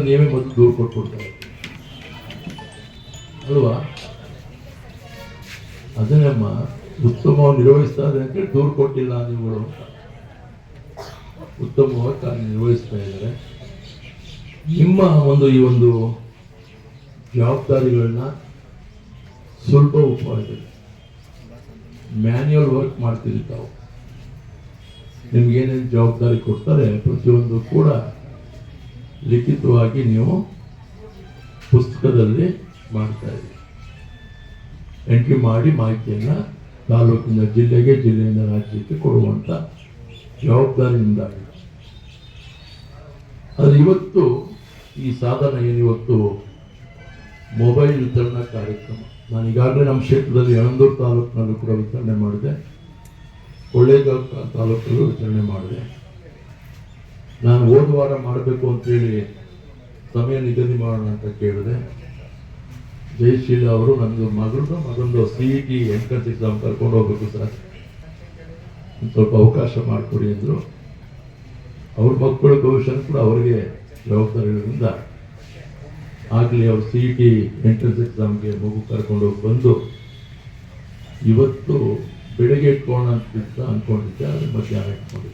ನೀವೇ ಮೊದಲು ದೂರು ಕೊಟ್ಬಿಡ್ತಾರೆ ಅಲ್ವಾ? ಅದನ್ನಮ್ಮ ಉತ್ತಮವಾಗಿ ನಿರ್ವಹಿಸ್ತಾ ಇದೆ ಅಂತೇಳಿ ದೂರು ಕೊಟ್ಟಿಲ್ಲ ನೀವುಗಳು ಅಂತ. ಉತ್ತಮವಾಗಿ ಕಾರ್ಯನಿರ್ವಹಿಸ್ತಾ ಇದ್ದಾರೆ. ನಿಮ್ಮ ಈ ಒಂದು ಜವಾಬ್ದಾರಿಗಳನ್ನ ಸ್ವಲ್ಪ ಉಪವಾಗಿದೆ ಮ್ಯಾನ್ಯುಯಲ್ ವರ್ಕ್ ಮಾಡ್ತೀವಿ ತಾವು. ನಿಮ್ಗೇನೇನು ಜವಾಬ್ದಾರಿ ಕೊಡ್ತಾರೆ ಪ್ರತಿಯೊಂದು ಕೂಡ ಲಿಖಿತವಾಗಿ ನೀವು ಪುಸ್ತಕದಲ್ಲಿ ಮಾಡ್ತಾ ಇದ್ದೀವಿ. ಎಂಟ್ರಿ ಮಾಡಿ ಮಾಹಿತಿಯನ್ನು ತಾಲೂಕಿನ ಜಿಲ್ಲೆಗೆ, ಜಿಲ್ಲೆಯಿಂದ ರಾಜ್ಯಕ್ಕೆ ಕೊಡುವಂಥ ಜವಾಬ್ದಾರಿ ನಿಮ್ದಾಗಿದೆ. ಆದರೆ ಇವತ್ತು ಈ ಸಾಧನ ಏನಿವತ್ತು ಮೊಬೈಲ್ ವಿತರಣಾ ಕಾರ್ಯಕ್ರಮ, ನಾನು ಈಗಾಗಲೇ ನಮ್ಮ ಕ್ಷೇತ್ರದಲ್ಲಿ ಯಳಂದೂರು ತಾಲೂಕಿನಲ್ಲೂ ಕೂಡ ವಿತರಣೆ ಮಾಡಿದೆ, ಕೊಳ್ಳೇಗಾಲ ತಾಲೂಕಲ್ಲೂ ವಿತರಣೆ ಮಾಡಿದೆ. ನಾನು ಹೋದ ವಾರ ಮಾಡಬೇಕು ಅಂತೇಳಿ ಸಮಯ ನಿಗದಿ ಮಾಡೋಣ ಅಂತ ಕೇಳಿದೆ. ಜಯಶೀಲ ಅವರು ನನಗೆ ಮಗಂದು CET ಎಂಟ್ರೆನ್ಸ್ ಎಕ್ಸಾಮ್ ಕರ್ಕೊಂಡು ಹೋಗ್ಬೇಕು ಸರ್, ಸ್ವಲ್ಪ ಅವಕಾಶ ಮಾಡಿಕೊಡಿ ಅಂದರು. ಅವ್ರ ಮಕ್ಕಳ ಭವಿಷ್ಯ ಕೂಡ ಅವರಿಗೆ ಜವಾಬ್ದಾರಿಗಳಿಂದ ಆಗಲಿ ಅವ್ರು CET ಎಂಟ್ರೆನ್ಸ್ ಎಕ್ಸಾಮ್ಗೆ ಮಗು ಕರ್ಕೊಂಡು ಹೋಗಿ ಬಂದು ಇವತ್ತು ಬೆಳಗ್ಗೆ ಇಟ್ಕೊಳ್ಳೋಣ ಅಂತ ಅಂದ್ಕೊಂಡಿದ್ದೆ, ಅದು ಮಧ್ಯಾಹ್ನ ಇಟ್ಕೊಂಡಿದ್ದೆ.